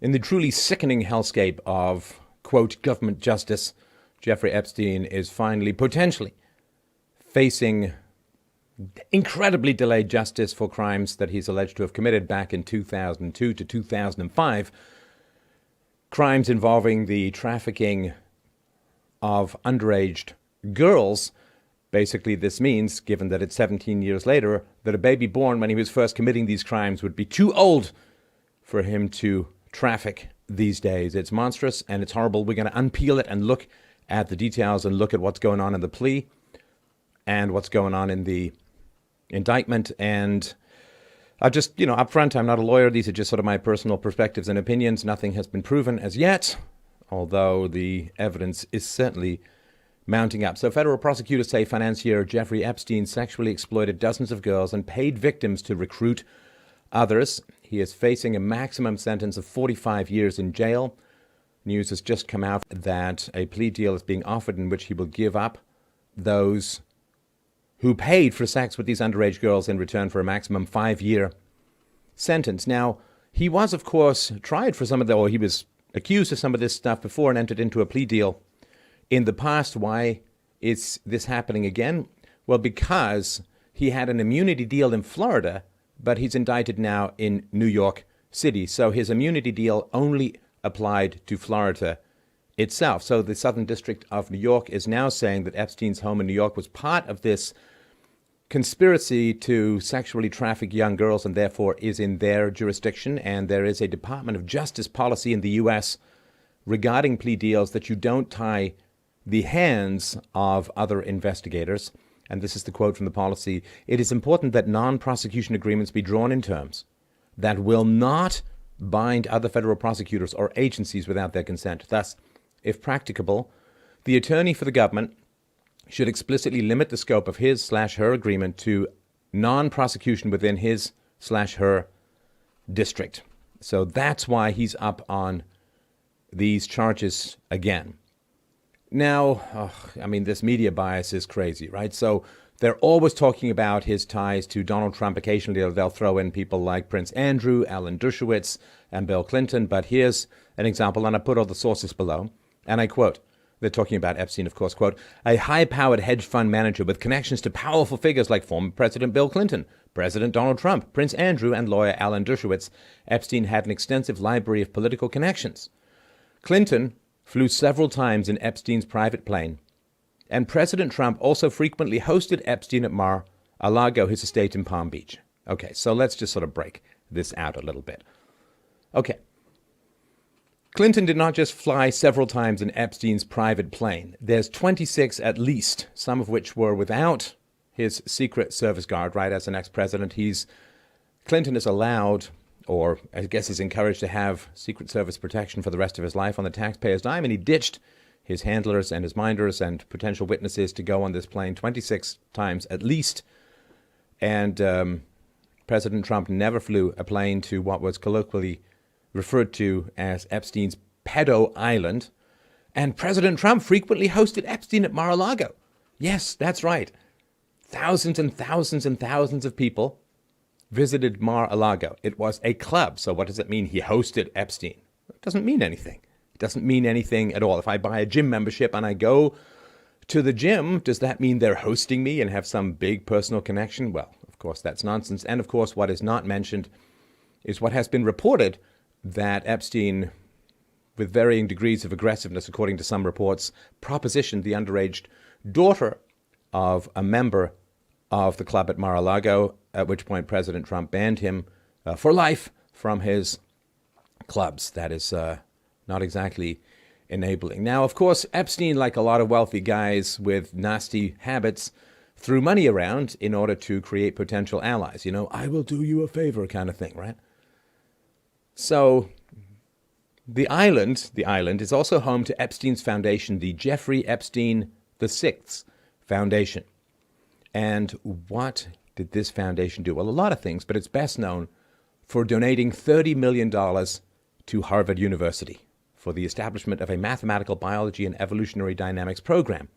In the truly sickening hellscape of, quote, government justice, Jeffrey Epstein is finally potentially facing incredibly delayed justice for crimes that he's alleged to have committed back in 2002 to 2005. Crimes involving the trafficking of underage girls. Basically, this means, given that it's 17 years later, that a baby born when he was first committing these crimes would be too old for him to traffic these days. It's monstrous and it's horrible. We're going to unpeel it and look at the details and look at what's going on in the plea and what's going on in the indictment. And I just, up front, I'm not a lawyer. These are just sort of my personal perspectives and opinions. Nothing has been proven as yet, although the evidence is certainly mounting up. So federal prosecutors say financier Jeffrey Epstein sexually exploited dozens of girls and paid victims to recruit others. He is facing a maximum sentence of 45 years in jail. News has just come out that a plea deal is being offered in which he will give up those who paid for sex with these underage girls in return for a maximum 5-year sentence. Now, he was, of course, tried for some of he was accused of some of this stuff before and entered into a plea deal in the past. Why is this happening again? Well, because he had an immunity deal in Florida, but he's indicted now in New York City. So his immunity deal only applied to Florida itself. So the Southern District of New York is now saying that Epstein's home in New York was part of this conspiracy to sexually traffic young girls and therefore is in their jurisdiction. And there is a Department of Justice policy in the U.S. regarding plea deals that you don't tie the hands of other investigators. And this is the quote from the policy: "It is important that non-prosecution agreements be drawn in terms that will not bind other federal prosecutors or agencies without their consent. Thus, if practicable, the attorney for the government should explicitly limit the scope of his/her agreement to non-prosecution within his/her district." So that's why he's up on these charges again. Now, this media bias is crazy, right? So they're always talking about his ties to Donald Trump. Occasionally, they'll throw in people like Prince Andrew, Alan Dershowitz, and Bill Clinton. But here's an example, and I put all the sources below. And I quote, they're talking about Epstein, of course, quote, "A high-powered hedge fund manager with connections to powerful figures like former President Bill Clinton, President Donald Trump, Prince Andrew, and lawyer Alan Dershowitz. Epstein had an extensive library of political connections. Clinton flew several times in Epstein's private plane, and President Trump also frequently hosted Epstein at Mar-a-Lago, his estate in Palm Beach." Okay, so let's just sort of break this out a little bit. Okay. Clinton did not just fly several times in Epstein's private plane. There's 26 at least, some of which were without his Secret Service guard, right? As an ex-president, Clinton is allowed, or I guess is encouraged, to have Secret Service protection for the rest of his life on the taxpayer's dime, and he ditched his handlers and his minders and potential witnesses to go on this plane 26 times at least. And President Trump never flew a plane to what was colloquially referred to as Epstein's pedo island. And President Trump frequently hosted Epstein at Mar-a-Lago. Yes, that's right. Thousands and thousands and thousands of people visited Mar-a-Lago. It was a club. So what does it mean he hosted Epstein? It doesn't mean anything. It doesn't mean anything at all. If I buy a gym membership and I go to the gym, does that mean they're hosting me and have some big personal connection? Well, of course, that's nonsense. And of course, what is not mentioned is what has been reported, that Epstein, with varying degrees of aggressiveness, according to some reports, propositioned the underage daughter of a member of the club at Mar-a-Lago, at which point President Trump banned him for life from his clubs. That is not exactly enabling. Now, of course, Epstein, like a lot of wealthy guys with nasty habits, threw money around in order to create potential allies. I will do you a favor kind of thing, right? So the island is also home to Epstein's foundation, the Jeffrey Epstein VI Foundation. And what did this foundation do? Well, a lot of things, but it's best known for donating $30 million to Harvard University for the establishment of a mathematical biology and evolutionary dynamics program.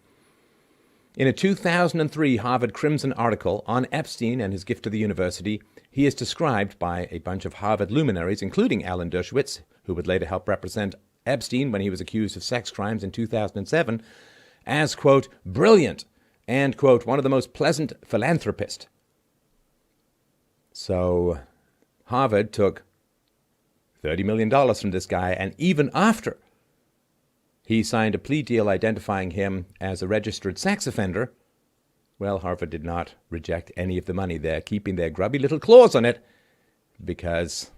In a 2003 Harvard Crimson article on Epstein and his gift to the university, he is described by a bunch of Harvard luminaries, including Alan Dershowitz, who would later help represent Epstein when he was accused of sex crimes in 2007, as, quote, brilliant and, quote, one of the most pleasant philanthropists. So Harvard took $30 million from this guy, and even after he signed a plea deal identifying him as a registered sex offender, well, Harvard did not reject any of the money. They're keeping their grubby little claws on it because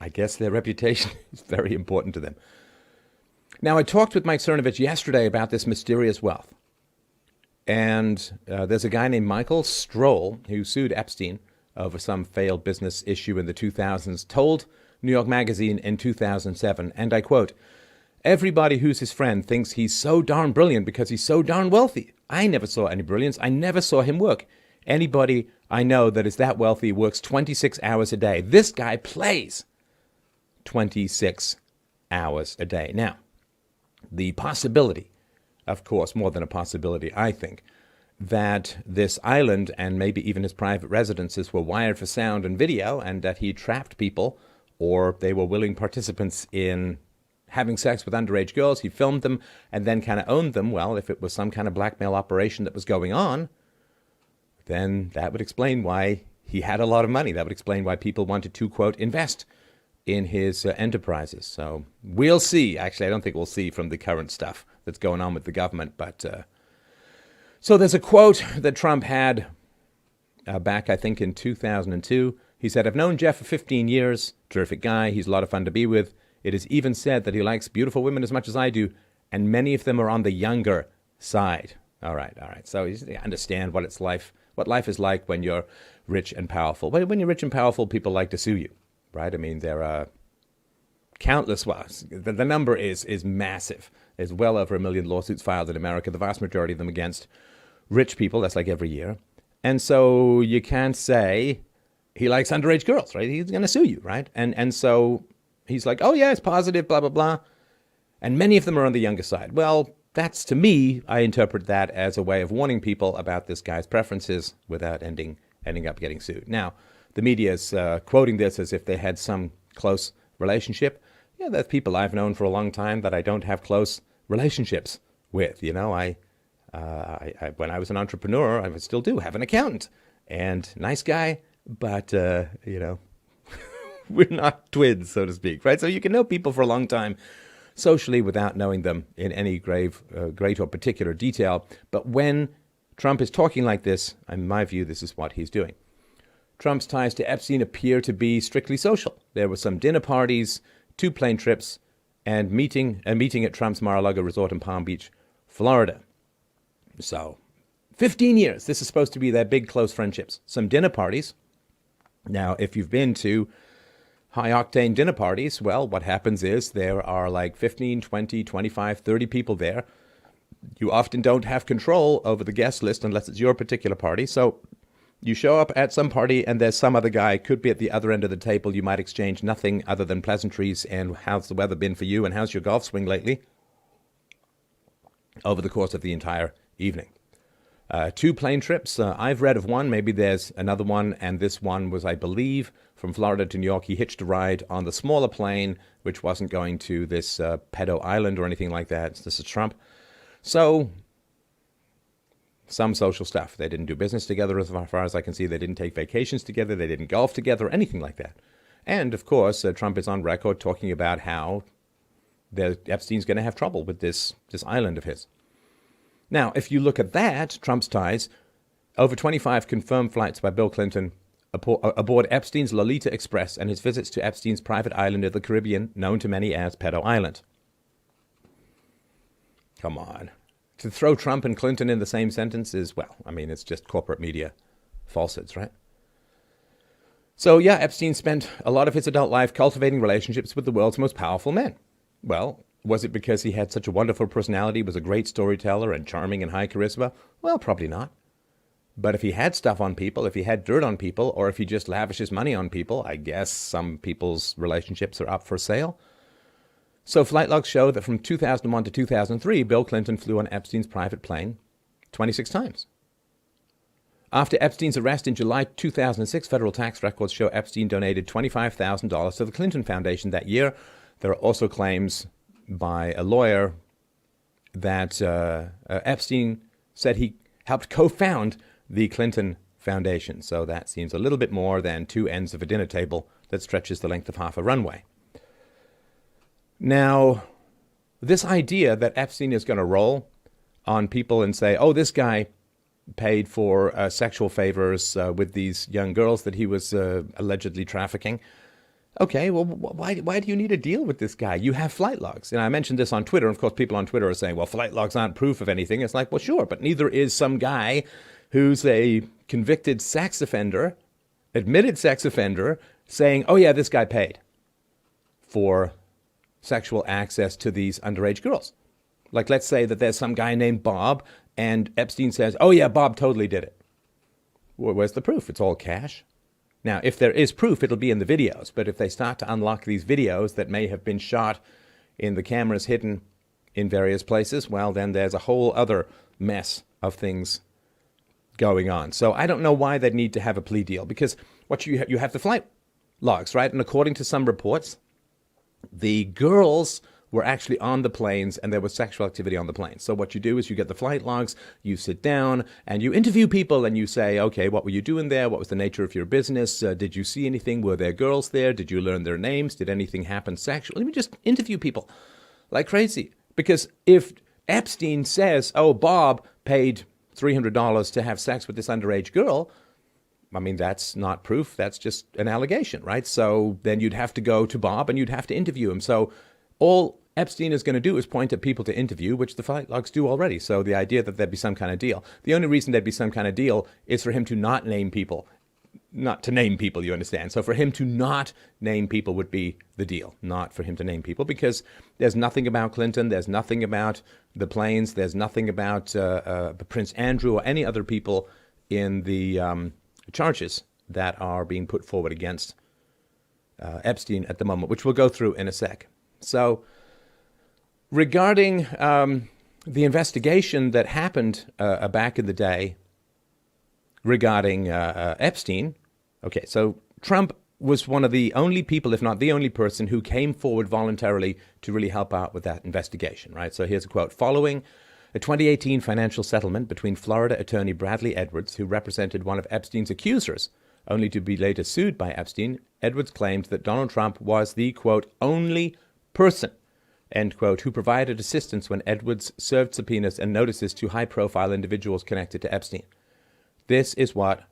I guess their reputation is very important to them. Now, I talked with Mike Cernovich yesterday about this mysterious wealth. And there's a guy named Michael Stroll who sued Epstein over some failed business issue in the 2000s, told New York Magazine in 2007, and I quote, "Everybody who's his friend thinks he's so darn brilliant because he's so darn wealthy. I never saw any brilliance. I never saw him work. Anybody I know that is that wealthy works 26 hours a day. This guy plays 26 hours a day." Now, the possibility, of course, more than a possibility, I think, that this island and maybe even his private residences were wired for sound and video and that he trapped people or they were willing participants in having sex with underage girls, he filmed them and then kind of owned them. Well, if it was some kind of blackmail operation that was going on, then that would explain why he had a lot of money. That would explain why people wanted to, quote, invest in his enterprises. So we'll see. Actually, I don't think we'll see from the current stuff that's going on with the government. But so there's a quote that Trump had back, I think, in 2002. He said, "I've known Jeff for 15 years. Terrific guy. He's a lot of fun to be with. It is even said that he likes beautiful women as much as I do, and many of them are on the younger side." All right. So you understand what life is like when you're rich and powerful. When you're rich and powerful, people like to sue you, right? I mean, there are countless. Well, the number is massive. There's well over 1 million lawsuits filed in America. The vast majority of them against rich people. That's like every year. And so you can't say he likes underage girls, right? He's going to sue you, right? And so he's like, oh, yeah, it's positive, blah, blah, blah. And many of them are on the younger side. Well, that's, to me, I interpret that as a way of warning people about this guy's preferences without ending up getting sued. Now, the media is quoting this as if they had some close relationship. Yeah, there's people I've known for a long time that I don't have close relationships with. You know, I when I was an entrepreneur, I still do have an accountant. And nice guy, but, you know, we're not twins, so to speak, right? So you can know people for a long time socially without knowing them in any great or particular detail. But when Trump is talking like this, in my view, this is what he's doing. Trump's ties to Epstein appear to be strictly social. There were some dinner parties, 2 plane trips, and a meeting at Trump's Mar-a-Lago resort in Palm Beach, Florida. So, 15 years. This is supposed to be their big, close friendships. Some dinner parties. Now, if you've been to high-octane dinner parties, well, what happens is there are like 15, 20, 25, 30 people there. You often don't have control over the guest list unless it's your particular party. So you show up at some party and there's some other guy, could be at the other end of the table. You might exchange nothing other than pleasantries and how's the weather been for you and how's your golf swing lately over the course of the entire evening. 2 plane trips. I've read of one. Maybe there's another one. And this one was, I believe, from Florida to New York. He hitched a ride on the smaller plane, which wasn't going to this pedo island or anything like that. This is Trump. So some social stuff. They didn't do business together as far as I can see. They didn't take vacations together. They didn't golf together, anything like that. And, of course, Trump is on record talking about how Epstein's going to have trouble with this island of his. Now, if you look at that, Trump's ties, over 25 confirmed flights by Bill Clinton aboard Epstein's Lolita Express and his visits to Epstein's private island of the Caribbean, known to many as Pedo Island. Come on. To throw Trump and Clinton in the same sentence is, well, I mean, it's just corporate media falsehoods, right? So, yeah, Epstein spent a lot of his adult life cultivating relationships with the world's most powerful men. Well, was it because he had such a wonderful personality, was a great storyteller and charming and high charisma? Well, probably not. But if he had stuff on people, if he had dirt on people, or if he just lavishes money on people, I guess some people's relationships are up for sale. So flight logs show that from 2001 to 2003, Bill Clinton flew on Epstein's private plane 26 times. After Epstein's arrest in July 2006, federal tax records show Epstein donated $25,000 to the Clinton Foundation that year. There are also claims by a lawyer that Epstein said he helped co-found the Clinton Foundation. So that seems a little bit more than two ends of a dinner table that stretches the length of half a runway. Now, this idea that Epstein is going to roll on people and say, oh, this guy paid for sexual favors with these young girls that he was allegedly trafficking. Okay, well, why do you need a deal with this guy? You have flight logs. And I mentioned this on Twitter. Of course, people on Twitter are saying, well, flight logs aren't proof of anything. It's like, well, sure, but neither is some guy who's a convicted sex offender, admitted sex offender, saying, oh, yeah, this guy paid for sexual access to these underage girls. Like, let's say that there's some guy named Bob, and Epstein says, oh, yeah, Bob totally did it. Well, where's the proof? It's all cash. Now, if there is proof, it'll be in the videos. But if they start to unlock these videos that may have been shot in the cameras hidden in various places, well, then there's a whole other mess of things going on. So I don't know why they'd need to have a plea deal, because what you have the flight logs, right? And according to some reports, the girls were actually on the planes and there was sexual activity on the plane. So what you do is you get the flight logs, you sit down and you interview people and you say, okay, what were you doing there? What was the nature of your business? Did you see anything? Were there girls there? Did you learn their names? Did anything happen sexually? Let me just interview people like crazy. Because if Epstein says, oh, Bob paid $300 to have sex with this underage girl, I mean, that's not proof. That's just an allegation, right? So then you'd have to go to Bob and you'd have to interview him. So all Epstein is going to do is point at people to interview, which the flight logs do already. So the idea that there'd be some kind of deal, the only reason there'd be some kind of deal is for him to not name people, not to name people, you understand? So for him to not name people would be the deal, not for him to name people, because there's nothing about Clinton, there's nothing about the planes, there's nothing about Prince Andrew or any other people in the charges that are being put forward against Epstein at the moment, which we'll go through in a sec. So regarding the investigation that happened back in the day regarding Epstein, okay, so Trump was one of the only people, if not the only person, who came forward voluntarily to really help out with that investigation, right? So here's a quote. Following a 2018 financial settlement between Florida attorney Bradley Edwards, who represented one of Epstein's accusers, only to be later sued by Epstein, Edwards claimed that Donald Trump was the, quote, only person, end quote, who provided assistance when Edwards served subpoenas and notices to high-profile individuals connected to Epstein. This is what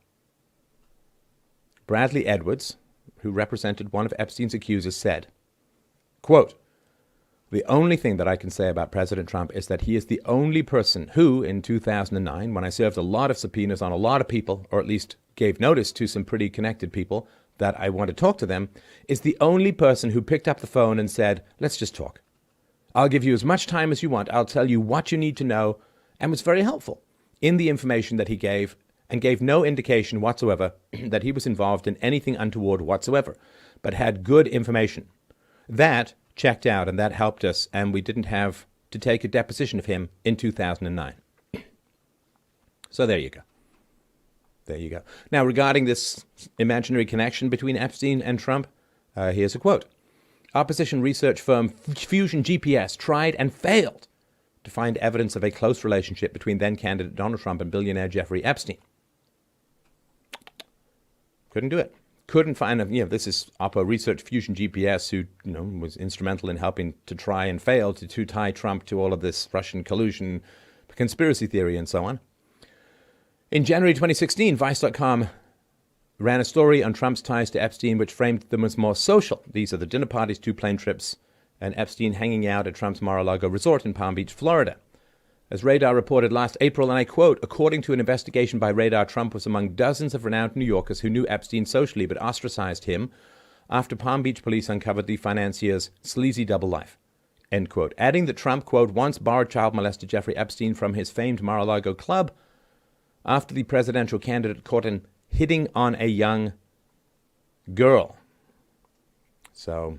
Bradley Edwards, who represented one of Epstein's accusers, said. Quote, the only thing that I can say about President Trump is that he is the only person who, in 2009, when I served a lot of subpoenas on a lot of people, or at least gave notice to some pretty connected people that I want to talk to them, is the only person who picked up the phone and said, let's just talk. I'll give you as much time as you want. I'll tell you what you need to know, and was very helpful in the information that he gave, and gave no indication whatsoever that he was involved in anything untoward whatsoever, but had good information. That checked out, and that helped us, and we didn't have to take a deposition of him in 2009. So there you go. There you go. Now, regarding this imaginary connection between Epstein and Trump, here's a quote. Opposition research firm Fusion GPS tried and failed to find evidence of a close relationship between then-candidate Donald Trump and billionaire Jeffrey Epstein. Couldn't do it. Couldn't find, this is Oppo Research Fusion GPS, who, was instrumental in helping to try and fail to tie Trump to all of this Russian collusion, conspiracy theory, and so on. In January 2016, Vice.com ran a story on Trump's ties to Epstein, which framed them as more social. These are the dinner parties, 2 plane trips, and Epstein hanging out at Trump's Mar-a-Lago resort in Palm Beach, Florida. As Radar reported last April, and I quote, according to an investigation by Radar, Trump was among dozens of renowned New Yorkers who knew Epstein socially but ostracized him after Palm Beach police uncovered the financier's sleazy double life, end quote. Adding that Trump, quote, once borrowed child molester Jeffrey Epstein from his famed Mar-a-Lago club after the presidential candidate caught him hitting on a young girl. So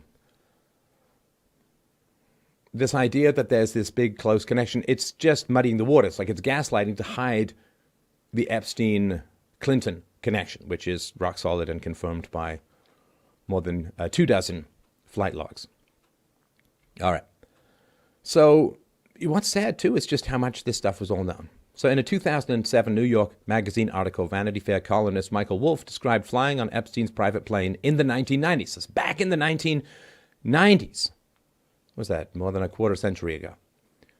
this idea that there's this big close connection, it's just muddying the waters. Like, it's gaslighting to hide the Epstein Clinton connection, which is rock solid and confirmed by more than 24 flight logs. All right. So what's sad, too, is just how much this stuff was all known. So in a 2007 New York Magazine article, Vanity Fair columnist Michael Wolff described flying on Epstein's private plane in the 1990s. This back in the 1990s. What was that? More than a quarter century ago.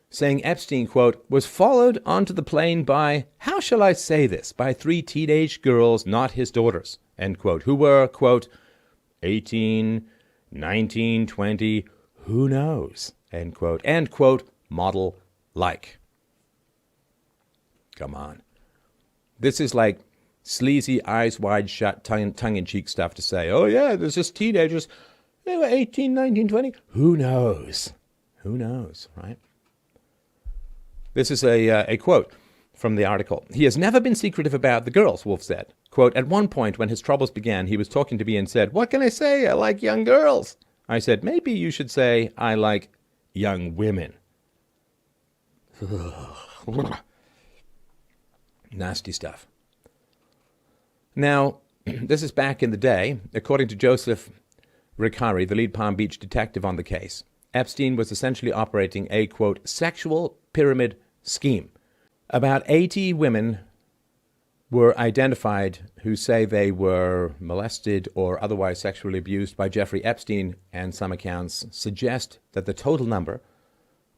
Saying Epstein, quote, was followed onto the plane by, how shall I say this, by 3 teenage girls, not his daughters, end quote, who were, quote, 18, 19, 20, who knows, end quote, and, quote, model-like. Come on. This is like sleazy, eyes wide shut, tongue-in-cheek stuff to say, oh yeah, there's just teenagers, they were 18, 19, 20, who knows? Who knows, right? This is a quote from the article. He has never been secretive about the girls, Wolff said. Quote, at one point when his troubles began, he was talking to me and said, what can I say? I like young girls. I said, maybe you should say, I like young women. Nasty stuff. Now, this is back in the day. According to Joseph Ricari, the lead Palm Beach detective on the case, Epstein was essentially operating a, quote, sexual pyramid scheme. About 80 women were identified who say they were molested or otherwise sexually abused by Jeffrey Epstein, and some accounts suggest that the total number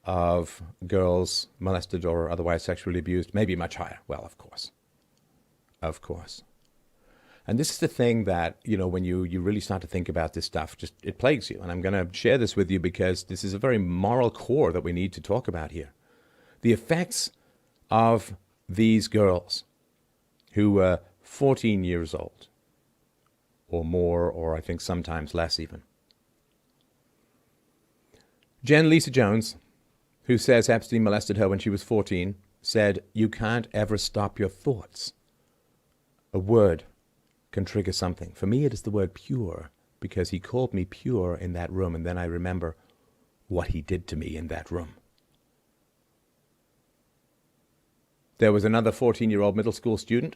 of girls molested or otherwise sexually abused may be much higher. Well, of course. Of course. And this is the thing that, you know, when you really start to think about this stuff, just it plagues you. And I'm going to share this with you because this is a very moral core that we need to talk about here. The effects of these girls who were 14 years old or more, or I think sometimes less even. Jen Lisa Jones, who says Epstein molested her when she was 14, said, you can't ever stop your thoughts. A word can trigger something. For me, it is the word pure, because he called me pure in that room, and then I remember what he did to me in that room. There was another 14-year-old middle school student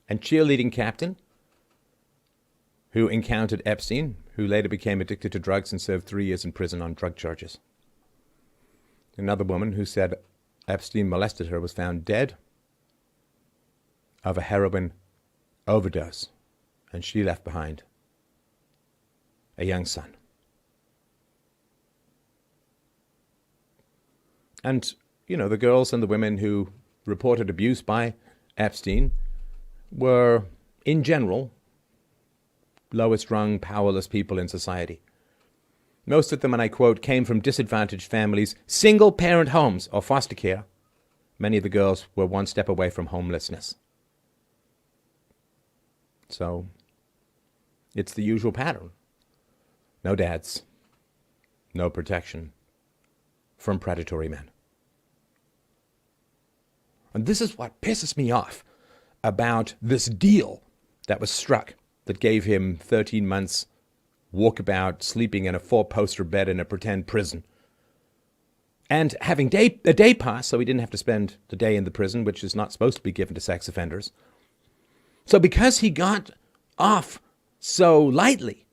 and cheerleading captain who encountered Epstein, who later became addicted to drugs and served 3 years in prison on drug charges. Another woman who said Epstein molested her was found dead of a heroin overdose, and she left behind a young son. And, you know, the girls and the women who reported abuse by Epstein were, in general, lowest rung, powerless people in society. Most of them, and I quote, came from disadvantaged families, single-parent homes, or foster care. Many of the girls were one step away from homelessness. So, it's the usual pattern. No dads, no protection from predatory men. And this is what pisses me off about this deal that was struck that gave him 13 months walkabout, sleeping in a 4-poster bed in a pretend prison. And having a day pass, so he didn't have to spend the day in the prison, which is not supposed to be given to sex offenders. So because he got off so lightly,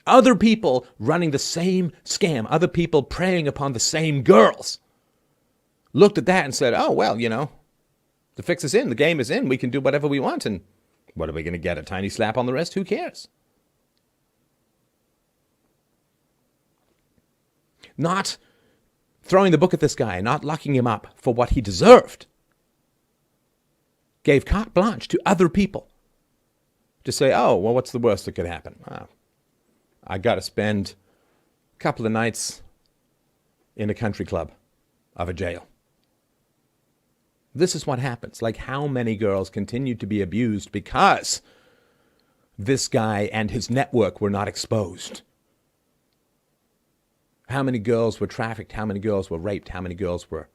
other people running the same scam, other people preying upon the same girls, looked at that and said, oh, well, you know, the fix is in, the game is in, we can do whatever we want, and what are we going to get, a tiny slap on the wrist? Who cares? Not throwing the book at this guy, not locking him up for what he deserved, gave carte blanche to other people to say, oh, well, what's the worst that could happen? Well, I got to spend a couple of nights in a country club of a jail. This is what happens. Like, how many girls continued to be abused because this guy and his network were not exposed? How many girls were trafficked? How many girls were raped? How many girls were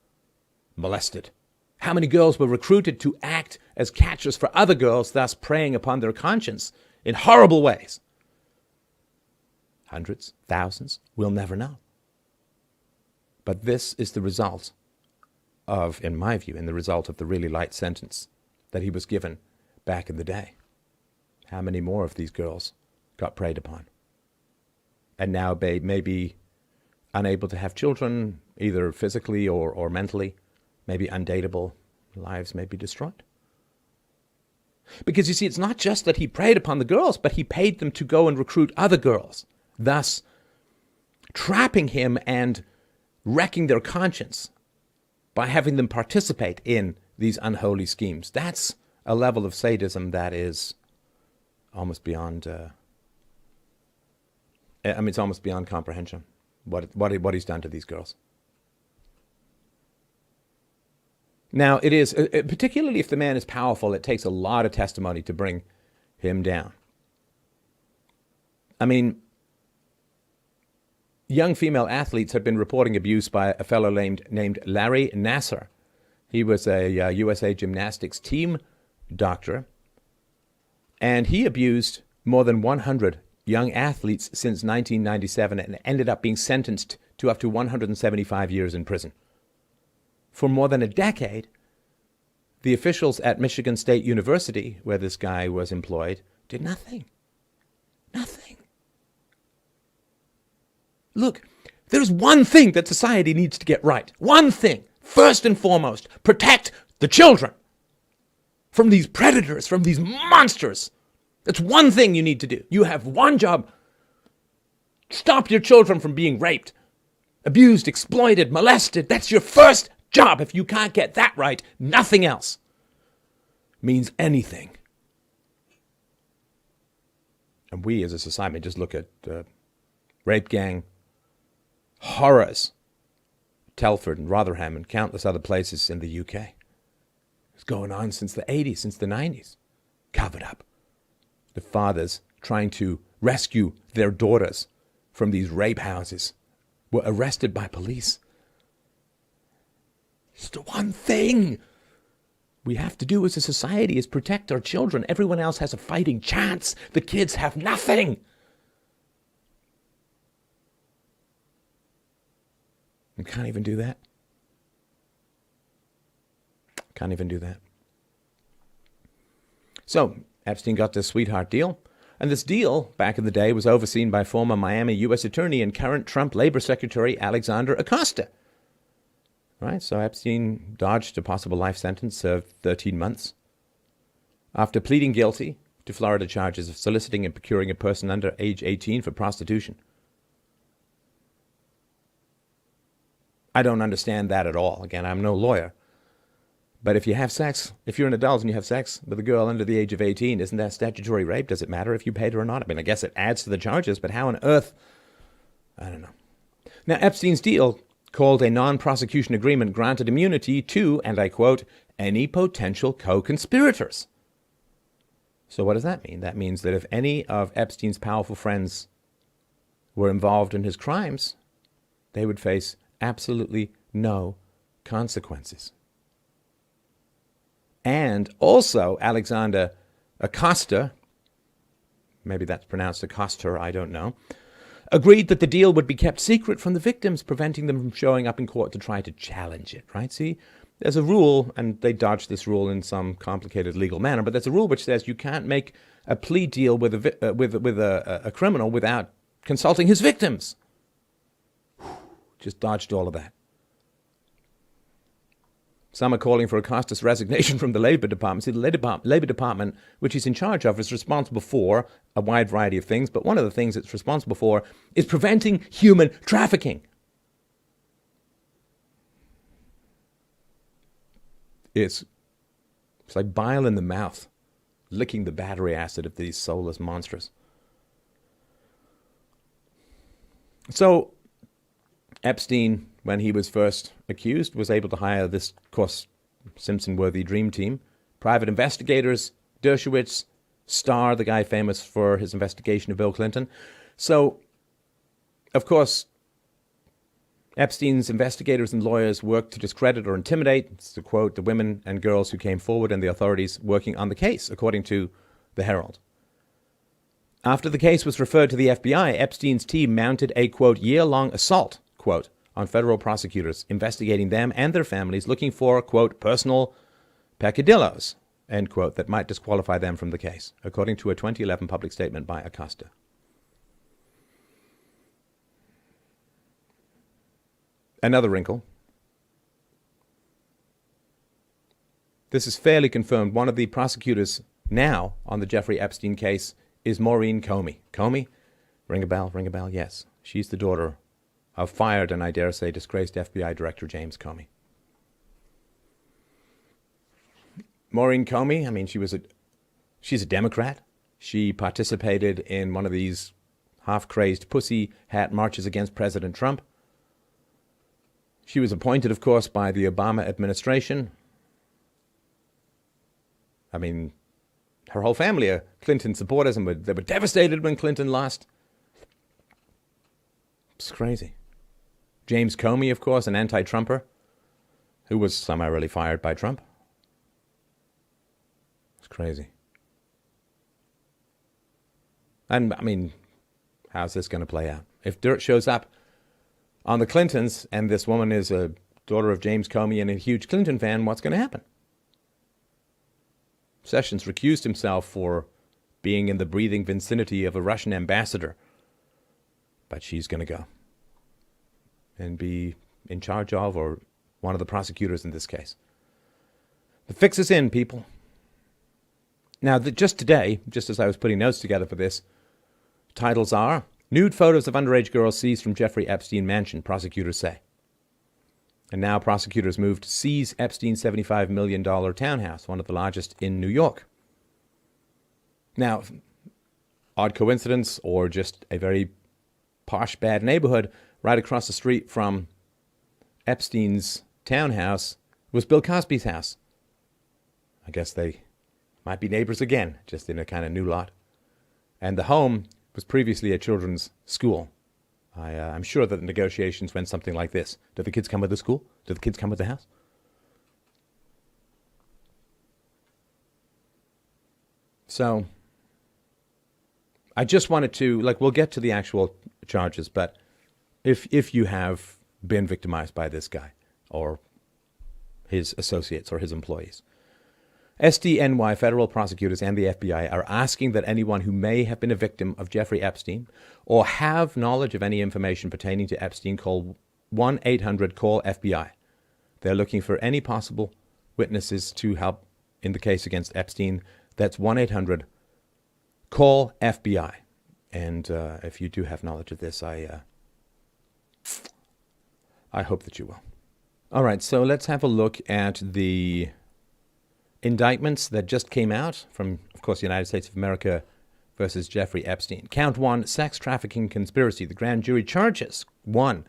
molested? How many girls were recruited to act as catchers for other girls, thus preying upon their conscience in horrible ways? Hundreds, thousands, we'll never know. But this is the result of, in my view, the result of the really light sentence that he was given back in the day. How many more of these girls got preyed upon? And now they may be unable to have children, either physically or mentally, maybe undateable, lives may be destroyed. Because you see, it's not just that he preyed upon the girls, but he paid them to go and recruit other girls, thus trapping him and wrecking their conscience by having them participate in these unholy schemes. That's a level of sadism that is almost beyond, it's almost beyond comprehension, what he's done to these girls. Now, it is, particularly if the man is powerful, it takes a lot of testimony to bring him down. I mean, young female athletes have been reporting abuse by a fellow named Larry Nassar. He was a USA Gymnastics team doctor, and he abused more than 100 young athletes since 1997 and ended up being sentenced to up to 175 years in prison. For more than a decade, the officials at Michigan State University, where this guy was employed, did nothing. Nothing. Look, there's one thing that society needs to get right. One thing. First and foremost, protect the children from these predators, from these monsters. That's one thing you need to do. You have one job. Stop your children from being raped, abused, exploited, molested. That's your first job. If you can't get that right, nothing else means anything. And we as a society just look at rape gang horrors, Telford and Rotherham and countless other places in the UK. It's going on since the 80s, since the 90s. Covered up. The fathers trying to rescue their daughters from these rape houses were arrested by police. It's the one thing we have to do as a society is protect our children. Everyone else has a fighting chance. The kids have nothing. And can't even do that. Can't even do that. So, Epstein got this sweetheart deal. And this deal, back in the day, was overseen by former Miami U.S. Attorney and current Trump Labor Secretary Alexander Acosta. Right, so Epstein dodged a possible life sentence, served 13 months. After pleading guilty to Florida charges of soliciting and procuring a person under age 18 for prostitution. I don't understand that at all. Again, I'm no lawyer. But if you have sex, if you're an adult and you have sex with a girl under the age of 18, isn't that statutory rape? Does it matter if you paid her or not? I mean, I guess it adds to the charges, but how on earth? I don't know. Now, Epstein's deal, called a non-prosecution agreement, granted immunity to, and I quote, any potential co-conspirators. So what does that mean? That means that if any of Epstein's powerful friends were involved in his crimes, they would face absolutely no consequences. And also, Alexander Acosta, maybe that's pronounced Acosta, I don't know, agreed that the deal would be kept secret from the victims, preventing them from showing up in court to try to challenge it, right? See, there's a rule, and they dodged this rule in some complicated legal manner, but there's a rule which says you can't make a plea deal with a criminal without consulting his victims. Just dodged all of that. Some are calling for Acosta's resignation from the Labor Department. See, the Labor Department, which he's in charge of, is responsible for a wide variety of things, but one of the things it's responsible for is preventing human trafficking. It's like bile in the mouth, licking the battery acid of these soulless monsters. So, Epstein, when he was first accused, was able to hire this, of course, Simpson-worthy dream team. Private investigators, Dershowitz, Starr, the guy famous for his investigation of Bill Clinton. So, of course, Epstein's investigators and lawyers worked to discredit or intimidate, to quote, the women and girls who came forward and the authorities working on the case, according to the Herald. After the case was referred to the FBI, Epstein's team mounted a, quote, year-long assault, quote, on federal prosecutors, investigating them and their families, looking for, quote, personal peccadillos, end quote, that might disqualify them from the case, according to a 2011 public statement by Acosta. Another wrinkle. This is fairly confirmed. One of the prosecutors now on the Jeffrey Epstein case is Maureen Comey. Comey? Ring a bell, ring a bell? Yes. She's the daughter of fired and, I dare say, disgraced FBI Director James Comey. Maureen Comey, I mean, she's a Democrat. She participated in one of these half-crazed pussy hat marches against President Trump. She was appointed, of course, by the Obama administration. I mean, her whole family are Clinton supporters, and they were devastated when Clinton lost. It's crazy. James Comey, of course, an anti-Trumper, who was summarily fired by Trump. It's crazy. And, I mean, how's this going to play out? If dirt shows up on the Clintons, and this woman is a daughter of James Comey and a huge Clinton fan, what's going to happen? Sessions recused himself for being in the breathing vicinity of a Russian ambassador. But she's going to go and be in charge of, or one of the prosecutors in this case. The fix is in, people. Now, just today, just as I was putting notes together for this, titles are, Nude Photos of Underage Girls Seized from Jeffrey Epstein Mansion, prosecutors say. And now prosecutors moved to seize Epstein's $75 million townhouse, one of the largest in New York. Now, odd coincidence or just a very posh, bad neighborhood right across the street from Epstein's townhouse was Bill Cosby's house. I guess they might be neighbors again, just in a kind of new lot. And the home was previously a children's school. I'm sure that the negotiations went something like this. Do the kids come with the school? Do the kids come with the house? So, I just wanted to, we'll get to the actual charges, but if you have been victimized by this guy or his associates or his employees, SDNY federal prosecutors and the FBI are asking that anyone who may have been a victim of Jeffrey Epstein or have knowledge of any information pertaining to Epstein call 1-800-CALL-FBI. They're looking for any possible witnesses to help in the case against Epstein. That's 1-800-CALL-FBI. And if you do have knowledge of this, I hope that you will. All right, so let's have a look at the indictments that just came out from, of course, the United States of America versus Jeffrey Epstein. Count 1, sex trafficking conspiracy. The grand jury charges 1.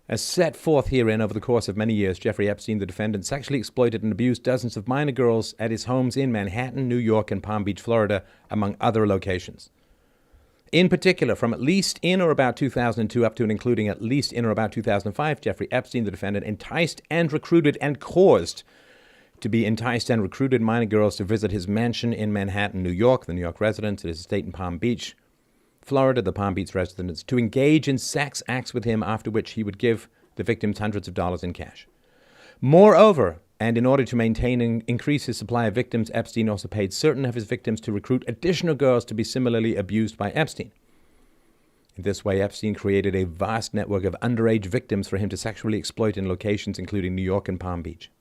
As set forth herein, over the course of many years, Jeffrey Epstein, the defendant, sexually exploited and abused dozens of minor girls at his homes in Manhattan, New York, and Palm Beach, Florida, among other locations. In particular, from at least in or about 2002 up to and including at least in or about 2005, Jeffrey Epstein, the defendant, enticed and recruited and caused to be enticed and recruited minor girls to visit his mansion in Manhattan, New York, the New York residence, at his estate in Palm Beach, Florida, the Palm Beach residence, to engage in sex acts with him, after which he would give the victims hundreds of dollars in cash. Moreover, and in order to maintain and increase his supply of victims, Epstein also paid certain of his victims to recruit additional girls to be similarly abused by Epstein. In this way, Epstein created a vast network of underage victims for him to sexually exploit in locations including New York and Palm Beach.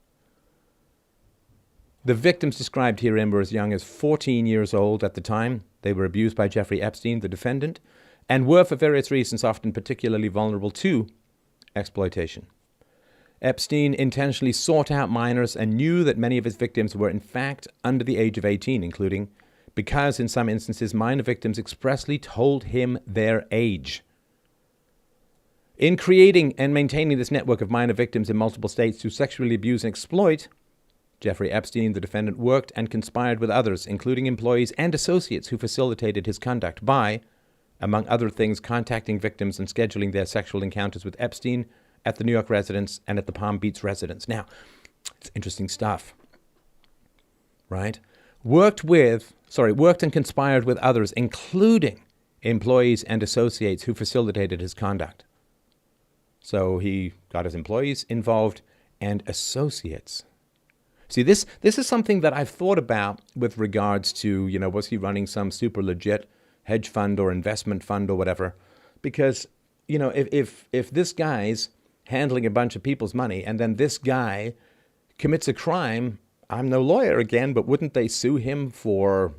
The victims described herein were as young as 14 years old at the time. They were abused by Jeffrey Epstein, the defendant, and were, for various reasons, often particularly vulnerable to exploitation. Epstein intentionally sought out minors and knew that many of his victims were, in fact, under the age of 18, including because, in some instances, minor victims expressly told him their age. In creating and maintaining this network of minor victims in multiple states to sexually abuse and exploit, Jeffrey Epstein, the defendant, worked and conspired with others, including employees and associates who facilitated his conduct by, among other things, contacting victims and scheduling their sexual encounters with Epstein at the New York residence and at the Palm Beach residence. Now, it's interesting stuff, right? Worked and conspired with others, including employees and associates who facilitated his conduct. So he got his employees involved and associates. See, this is something that I've thought about with regards to, was he running some super legit hedge fund or investment fund or whatever? Because, if this guy's handling a bunch of people's money and then this guy commits a crime, I'm no lawyer again, but wouldn't they sue him for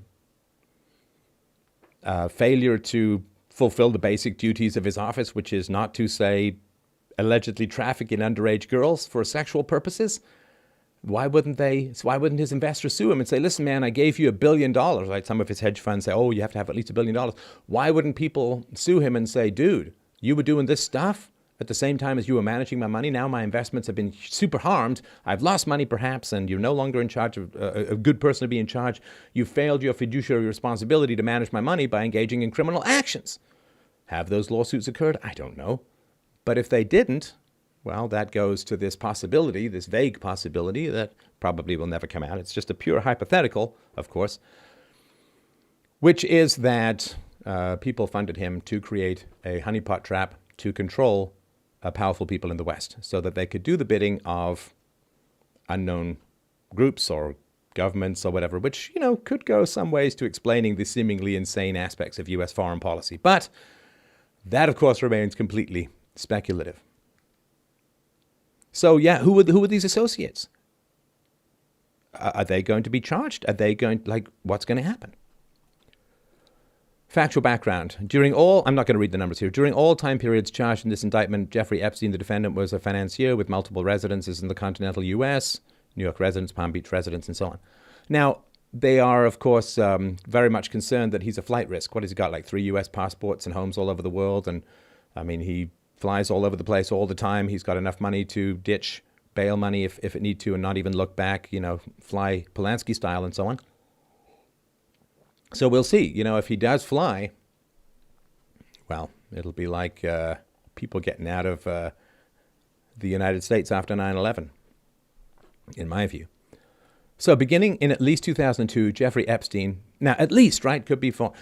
failure to fulfill the basic duties of his office, which is not to, say, allegedly traffic in underage girls for sexual purposes? Why wouldn't his investors sue him and say, listen, man, I gave you $1 billion, right? Some of his hedge funds say, oh, you have to have at least $1 billion. Why wouldn't people sue him and say, dude, you were doing this stuff at the same time as you were managing my money? Now my investments have been super harmed. I've lost money perhaps, and you're no longer in charge of a good person to be in charge. You failed your fiduciary responsibility to manage my money by engaging in criminal actions. Have those lawsuits occurred? I don't know. But if they didn't, well, that goes to this possibility, this vague possibility that probably will never come out. It's just a pure hypothetical, of course, which is that people funded him to create a honeypot trap to control powerful people in the West so that they could do the bidding of unknown groups or governments or whatever, which, could go some ways to explaining the seemingly insane aspects of U.S. foreign policy. But that, of course, remains completely speculative. So, yeah, who are these associates? Are they going to be charged? Are they what's going to happen? Factual background. I'm not going to read the numbers here. During all time periods charged in this indictment, Jeffrey Epstein, the defendant, was a financier with multiple residences in the continental U.S., New York residence, Palm Beach residence, and so on. Now, they are, of course, very much concerned that he's a flight risk. What has he got, like 3 U.S. passports and homes all over the world? And, he flies all over the place all the time. He's got enough money to ditch bail money if it need to and not even look back, fly Polanski style and so on. So we'll see. If he does fly, well, it'll be like people getting out of the United States after 9/11, in my view. So beginning in at least 2002, Jeffrey Epstein, now at least, right, could be for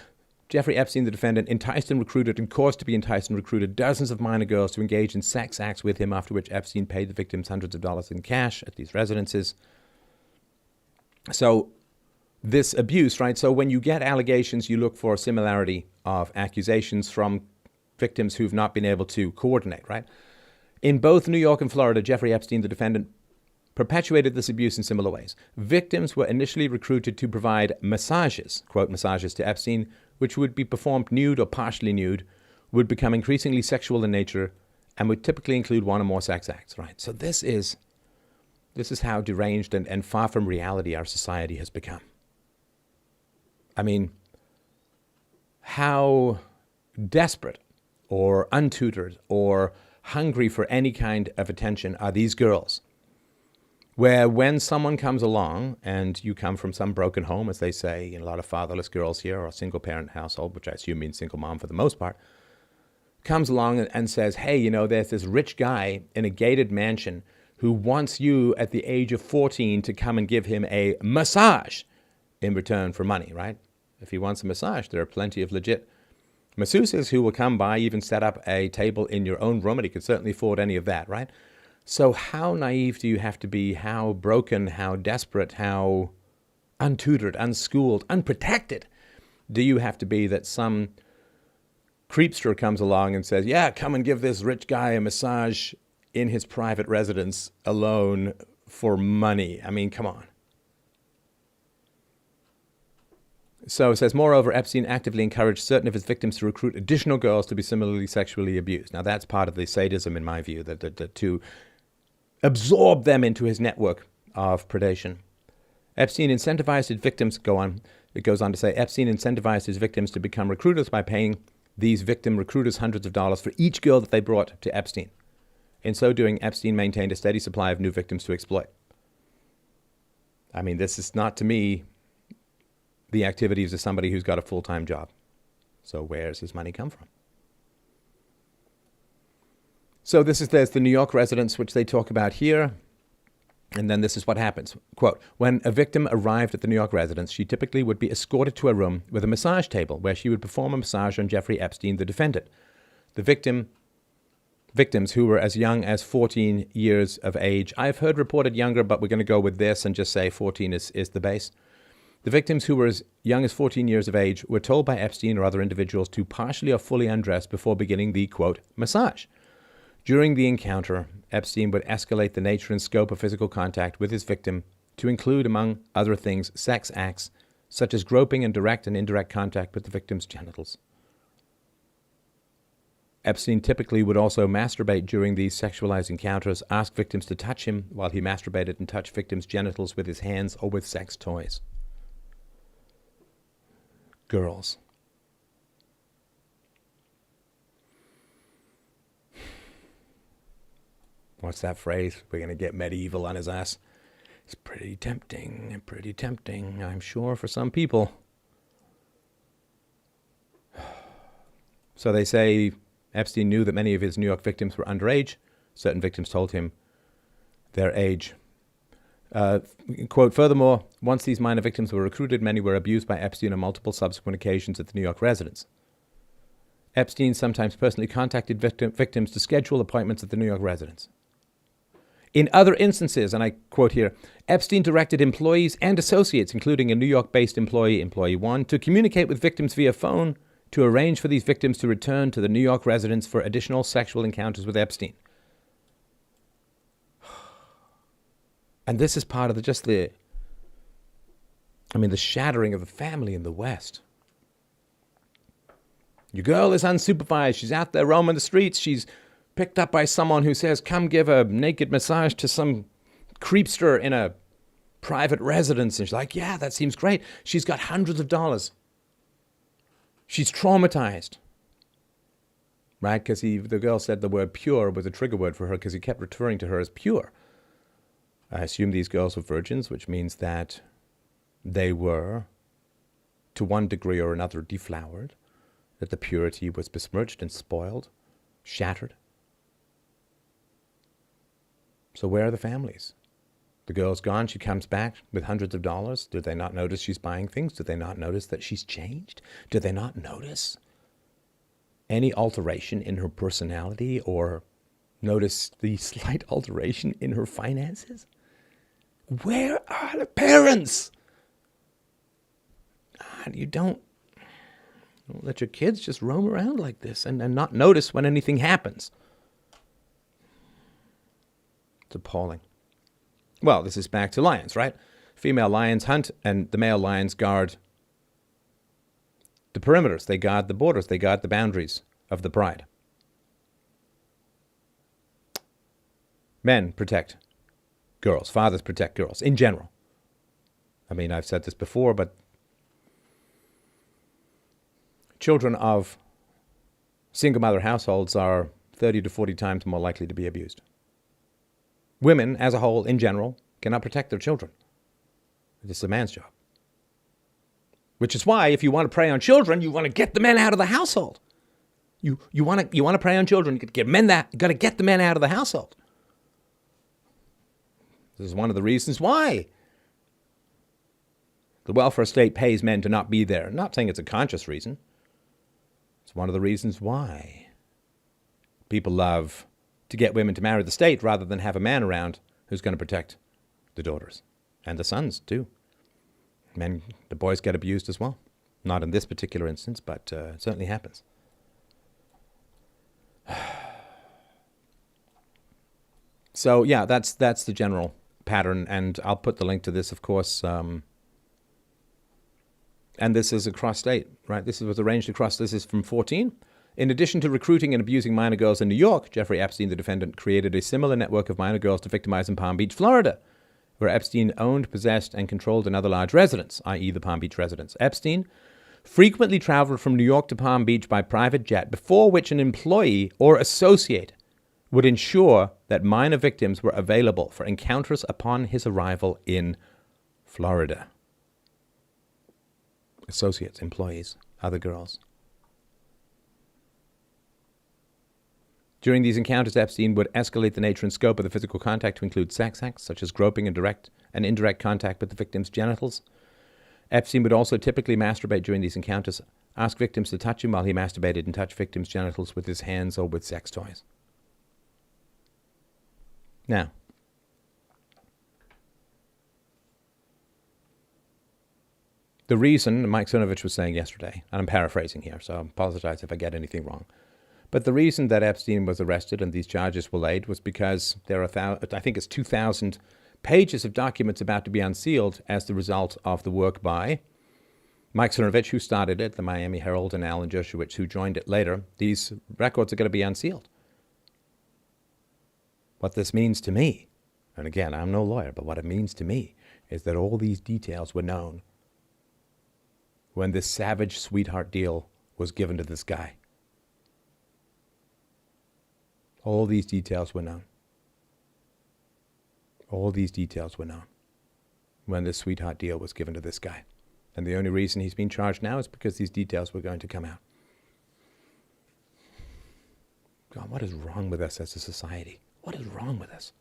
Jeffrey Epstein, the defendant, enticed and recruited and caused to be enticed and recruited dozens of minor girls to engage in sex acts with him, after which Epstein paid the victims hundreds of dollars in cash at these residences. So this abuse, right? So when you get allegations, you look for a similarity of accusations from victims who've not been able to coordinate, right? In both New York and Florida, Jeffrey Epstein, the defendant, perpetuated this abuse in similar ways. Victims were initially recruited to provide massages, quote, massages to Epstein, which would be performed nude or partially nude, would become increasingly sexual in nature, and would typically include one or more sex acts, right? So this is how deranged and far from reality our society has become. How desperate or untutored or hungry for any kind of attention are these girls, where when someone comes along, and you come from some broken home, as they say, a lot of fatherless girls here, or a single-parent household, which I assume means single mom for the most part, comes along and says, hey, there's this rich guy in a gated mansion who wants you at the age of 14 to come and give him a massage in return for money, right? If he wants a massage, there are plenty of legit masseuses who will come by, even set up a table in your own room, and he could certainly afford any of that, right? So how naive do you have to be, how broken, how desperate, how untutored, unschooled, unprotected do you have to be that some creepster comes along and says, yeah, come and give this rich guy a massage in his private residence alone for money? Come on. So it says, moreover, Epstein actively encouraged certain of his victims to recruit additional girls to be similarly sexually abused. Now, that's part of the sadism, in my view, that to absorb them into his network of predation. Epstein incentivized his victims, it goes on to say, Epstein incentivized his victims to become recruiters by paying these victim recruiters hundreds of dollars for each girl that they brought to Epstein. In so doing, Epstein maintained a steady supply of new victims to exploit. This is not, to me, the activities of somebody who's got a full-time job. So where's his money come from? So there's the New York residence, which they talk about here. And then this is what happens. Quote, when a victim arrived at the New York residence, she typically would be escorted to a room with a massage table where she would perform a massage on Jeffrey Epstein, the defendant. The victim victims who were as young as 14 years of age. I've heard reported younger, but we're going to go with this and just say 14 is the base. The victims who were as young as 14 years of age were told by Epstein or other individuals to partially or fully undress before beginning the, quote, massage. During the encounter, Epstein would escalate the nature and scope of physical contact with his victim to include, among other things, sex acts such as groping and direct and indirect contact with the victim's genitals. Epstein typically would also masturbate during these sexualized encounters, ask victims to touch him while he masturbated, and touch victims' genitals with his hands or with sex toys. Girls. What's that phrase? We're going to get medieval on his ass. It's pretty tempting, I'm sure, for some people. So they say Epstein knew that many of his New York victims were underage. Certain victims told him their age. Quote, furthermore, once these minor victims were recruited, many were abused by Epstein on multiple subsequent occasions at the New York residence. Epstein sometimes personally contacted victims to schedule appointments at the New York residence. In other instances, and I quote here, Epstein directed employees and associates, including a New York-based employee, Employee 1, to communicate with victims via phone to arrange for these victims to return to the New York residence for additional sexual encounters with Epstein. And this is part of the shattering of the family in the West. Your girl is unsupervised. She's out there roaming the streets. She's picked up by someone who says, come give a naked massage to some creepster in a private residence. And she's like, yeah, that seems great. She's got hundreds of dollars. She's traumatized. Right? Because the girl said the word pure was a trigger word for her because he kept referring to her as pure. I assume these girls were virgins, which means that they were, to one degree or another, deflowered, that the purity was besmirched and spoiled, shattered. So where are the families? The girl's gone, she comes back with hundreds of dollars. Do they not notice she's buying things? Do they not notice that she's changed? Do they not notice any alteration in her personality or notice the slight alteration in her finances? Where are the parents? God, you don't let your kids just roam around like this and not notice when anything happens. It's appalling. Well, this is back to lions, right? Female lions hunt and the male lions guard the perimeters. They guard the borders. They guard the boundaries of the pride. Men protect girls. Fathers protect girls in general. I mean, I've said this before, but children of single mother households are 30 to 40 times more likely to be abused. Women, as a whole, in general, cannot protect their children. It's a man's job. Which is why, if you want to prey on children, you want to get the men out of the household. You want to prey on children, you got to get the men out of the household. This is one of the reasons why the welfare state pays men to not be there. I'm not saying it's a conscious reason. It's one of the reasons why people love to get women to marry the state rather than have a man around who's going to protect the daughters and the sons too. The boys get abused as well. Not in this particular instance, but it certainly happens. So yeah, that's the general pattern, and I'll put the link to this, of course. And this is across state, right? This was arranged across. This is from 14. In addition to recruiting and abusing minor girls in New York, Jeffrey Epstein, the defendant, created a similar network of minor girls to victimize in Palm Beach, Florida, where Epstein owned, possessed, and controlled another large residence, i.e. the Palm Beach residence. Epstein frequently traveled from New York to Palm Beach by private jet, before which an employee or associate would ensure that minor victims were available for encounters upon his arrival in Florida. Associates, employees, other girls. During these encounters, Epstein would escalate the nature and scope of the physical contact to include sex acts, such as groping and direct and indirect contact with the victim's genitals. Epstein would also typically masturbate during these encounters, ask victims to touch him while he masturbated, and touch victims' genitals with his hands or with sex toys. Now, the reason Mike Cernovich was saying yesterday, and I'm paraphrasing here, so I apologize if I get anything wrong, but the reason that Epstein was arrested and these charges were laid was because there are, I think it's 2,000 pages of documents about to be unsealed as the result of the work by Mike Cernovich, who started it, the Miami Herald, and Alan Dershowitz, who joined it later. These records are going to be unsealed. What this means to me, and again, I'm no lawyer, but what it means to me is that all these details were known when this savage sweetheart deal was given to this guy. All these details were known. All these details were known when this sweetheart deal was given to this guy. And the only reason he's been charged now is because these details were going to come out. God, what is wrong with us as a society? What is wrong with us?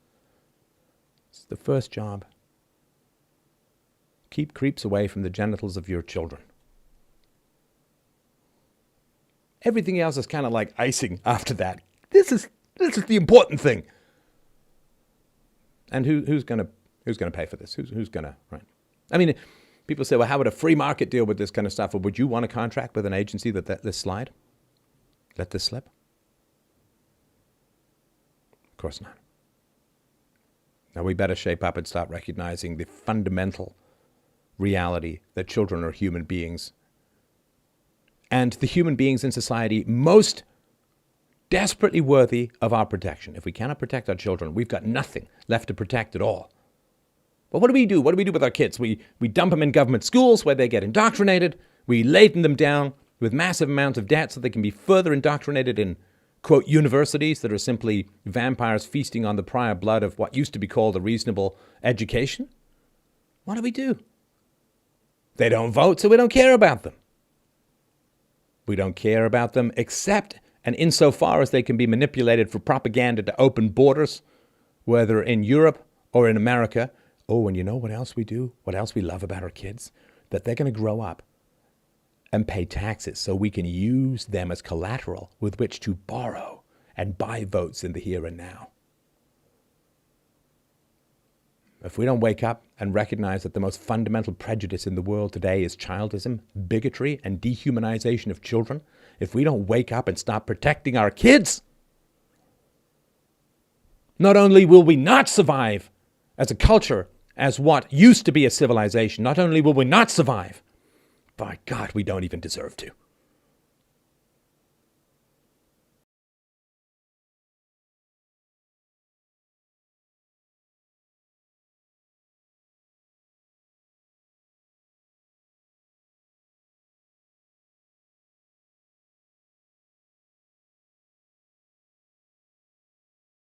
It's the first job. Keep creeps away from the genitals of your children. Everything else is kind of like icing after that. This is the important thing. And who's going to pay for this? Who's going to, right? I mean, people say, well, how would a free market deal with this kind of stuff? Or would you want a contract with an agency that let this slide? Let this slip? Of course not. Now we better shape up and start recognizing the fundamental reality that children are human beings. And the human beings in society most desperately worthy of our protection. If we cannot protect our children, we've got nothing left to protect at all. But what do we do? What do we do with our kids? We dump them in government schools where they get indoctrinated. We laden them down with massive amounts of debt so they can be further indoctrinated in, quote, universities that are simply vampires feasting on the prior blood of what used to be called a reasonable education. What do we do? They don't vote, so we don't care about them. We don't care about them except and insofar as they can be manipulated for propaganda to open borders, whether in Europe or in America. Oh, and you know what else we do? What else we love about our kids? That they're going to grow up and pay taxes so we can use them as collateral with which to borrow and buy votes in the here and now. If we don't wake up and recognize that the most fundamental prejudice in the world today is childism, bigotry, and dehumanization of children, if we don't wake up and start protecting our kids, not only will we not survive as a culture, as what used to be a civilization, not only will we not survive, by God, we don't even deserve to.